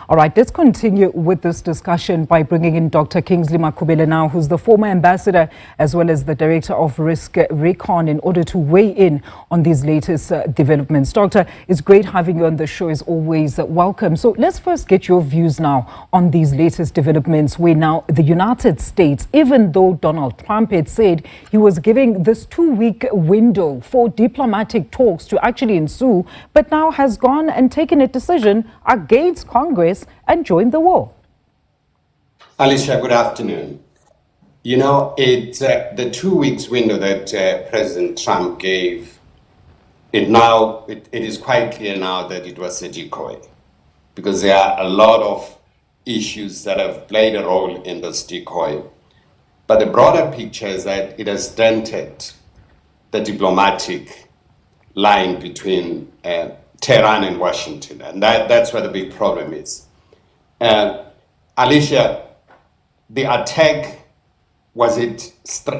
All right, let's continue with this discussion by bringing in Dr. Kingsley Makhubele now, who's the former ambassador as well as the director of Risk Recon, in order to weigh in on these latest developments. Doctor, it's great having you on the show, as always. Welcome. So let's first get your views now on these latest developments, where now the United States, even though Donald Trump had said he was giving this 2-week window for diplomatic talks to actually ensue, but now has gone and taken a decision against Congress and joined the war. Alicia, good afternoon. You know, the 2 weeks window that President Trump gave, it is quite clear now that it was a decoy, because there are a lot of issues that have played a role in this decoy. But the broader picture is that it has dented the diplomatic line between Tehran and Washington, and that's where the big problem is. Alicia, the attack,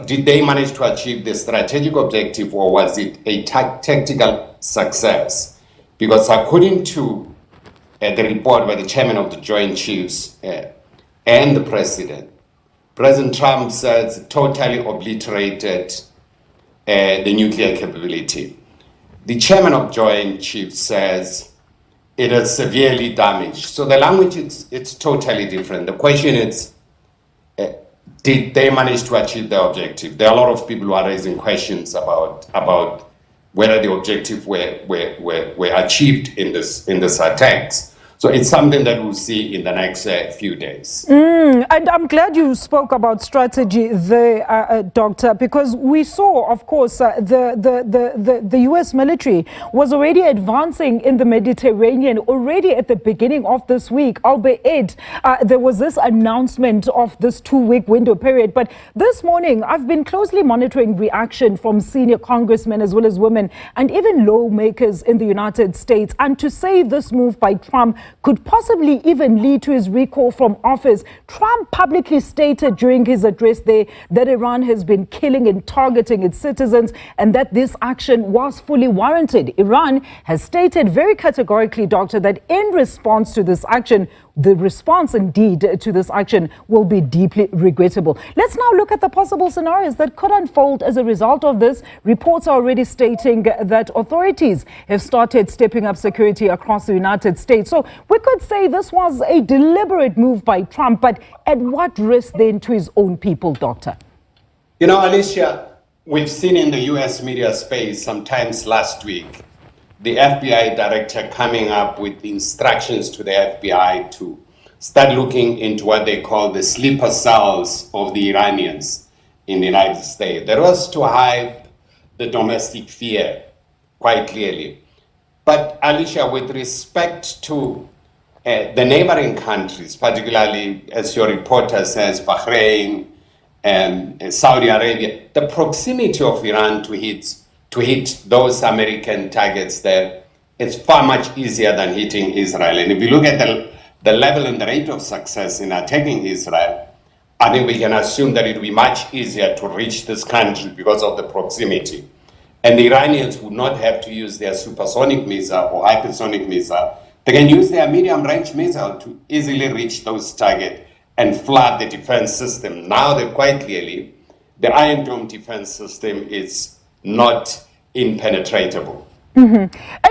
did they manage to achieve the strategic objective, or was it a tactical success? Because according to the report by the chairman of the Joint Chiefs and the President Trump says totally obliterated the nuclear capability. The chairman of Joint Chiefs says it is severely damaged. So the language, it's totally different. The question is, did they manage to achieve their objective? There are a lot of people who are raising questions about whether the objective were achieved in this attacks. So it's something that we'll see in the next few days. And I'm glad you spoke about strategy there, Doctor, because we saw, of course, the U.S. military was already advancing in the Mediterranean already at the beginning of this week, albeit there was this announcement of this 2-week window period. But this morning, I've been closely monitoring reaction from senior congressmen as well as women and even lawmakers in the United States. And to say this move by Trump could possibly even lead to his recall from office. Trump publicly stated during his address there that Iran has been killing and targeting its citizens and that this action was fully warranted. Iran has stated very categorically, Doctor, that in response to this action, the response indeed to this action will be deeply regrettable. Let's now look at the possible scenarios that could unfold as a result of this. Reports are already stating that authorities have started stepping up security across the United States. So we could say this was a deliberate move by Trump, but at what risk then to his own people, Doctor? You know, Alicia, we've seen in the US media space sometimes last week, the FBI director coming up with instructions to the FBI to start looking into what they call the sleeper cells of the Iranians in the United States. That was to hide the domestic fear, quite clearly. But Alicia, with respect to the neighboring countries, particularly, as your reporter says, Bahrain and Saudi Arabia, the proximity of Iran to hit those American targets there is far much easier than hitting Israel. And if you look at the level and the rate of success in attacking Israel, I think we can assume that it will be much easier to reach this country because of the proximity. And the Iranians would not have to use their supersonic missile or hypersonic missile. They can use their medium-range missile to easily reach those targets and flood the defense system. Now that quite clearly, the Iron Dome defense system is not impenetrable. And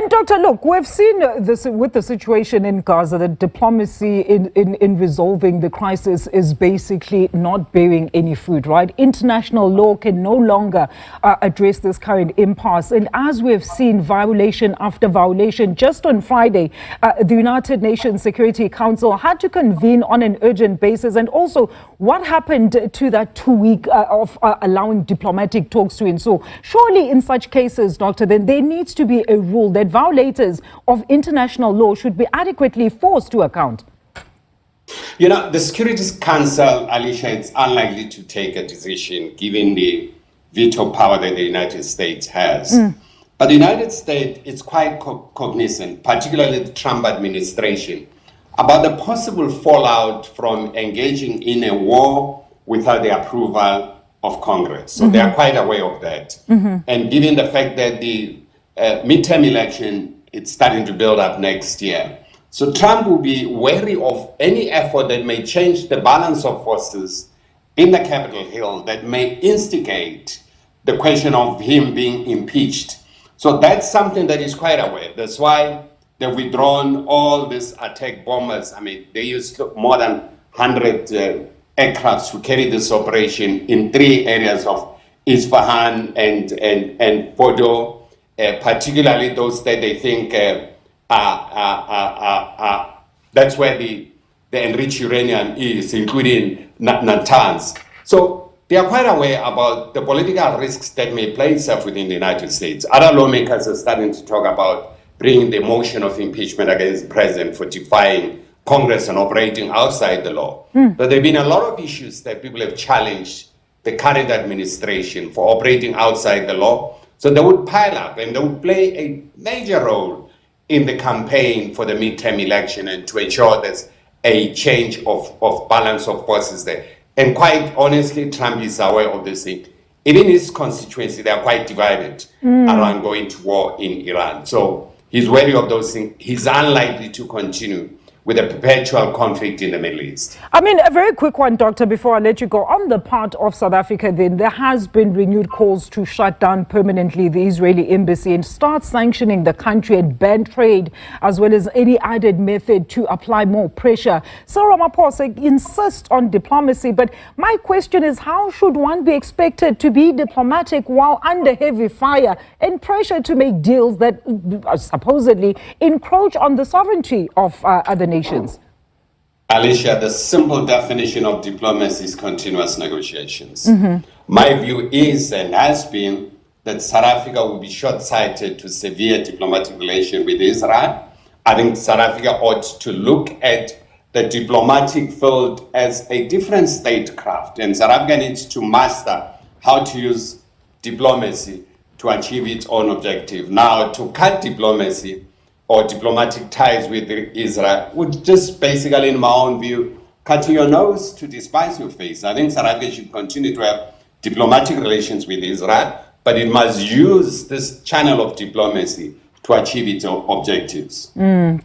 Doctor, look, we've seen this with the situation in Gaza, that diplomacy in resolving the crisis is basically not bearing any fruit, right? International law can no longer address this current impasse. And as we have seen violation after violation, just on Friday, the United Nations Security Council had to convene on an urgent basis. And also, what happened to that 2 week of allowing diplomatic talks to ensue? Surely in such cases, Doctor, then there needs to be a rule that violators of international law should be adequately forced to account. You know, the Security Council, Alicia, it's unlikely to take a decision given the veto power that the United States has. But the United States is quite cognizant, particularly the Trump administration, about the possible fallout from engaging in a war without the approval of Congress. So they are quite aware of that. And given the fact that the midterm election, it's starting to build up next year. So Trump will be wary of any effort that may change the balance of forces in the Capitol Hill that may instigate the question of him being impeached. So that's something that is quite aware. That's why they've withdrawn all these attack bombers. I mean, they used more than 100 aircrafts to carry this operation in 3 areas of Isfahan and Fordo, particularly those that they think that's where the enriched uranium is, including Natanz. So they are quite aware about the political risks that may play itself within the United States. Other lawmakers are starting to talk about bringing the motion of impeachment against the president for defying Congress and operating outside the law. But there have been a lot of issues that people have challenged the current administration for operating outside the law. So they would pile up and they would play a major role in the campaign for the midterm election and to ensure there's a change of balance of forces there. And quite honestly, Trump is aware of this thing. Even his constituency, they are quite divided around going to war in Iran. So he's wary of those things. He's unlikely to continue with a perpetual conflict in the Middle East. I mean, a very quick one, Doctor, before I let you go. On the part of South Africa, then, there has been renewed calls to shut down permanently the Israeli embassy and start sanctioning the country and ban trade, as well as any added method to apply more pressure. Cyril Ramaphosa insists on diplomacy, but my question is, how should one be expected to be diplomatic while under heavy fire and pressure to make deals that supposedly encroach on the sovereignty of other nations? Alicia, the simple definition of diplomacy is continuous negotiations. My view is and has been that South Africa will be short-sighted to severe diplomatic relation with Israel. I think South Africa ought to look at the diplomatic field as a different statecraft, and South Africa needs to master how to use diplomacy to achieve its own objective. Now, to cut diplomacy or diplomatic ties with Israel would just basically, in my own view, cut your nose to despise your face. I think South Africa should continue to have diplomatic relations with Israel, but it must use this channel of diplomacy to achieve its objectives.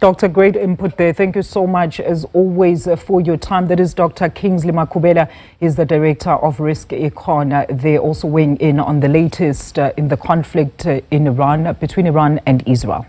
Dr. Great input there. Thank you so much, as always, for your time. That is Dr. Kingsley Makubela. He's the Director of Risk Econ. They're also weighing in on the latest in the conflict in Iran, between Iran and Israel.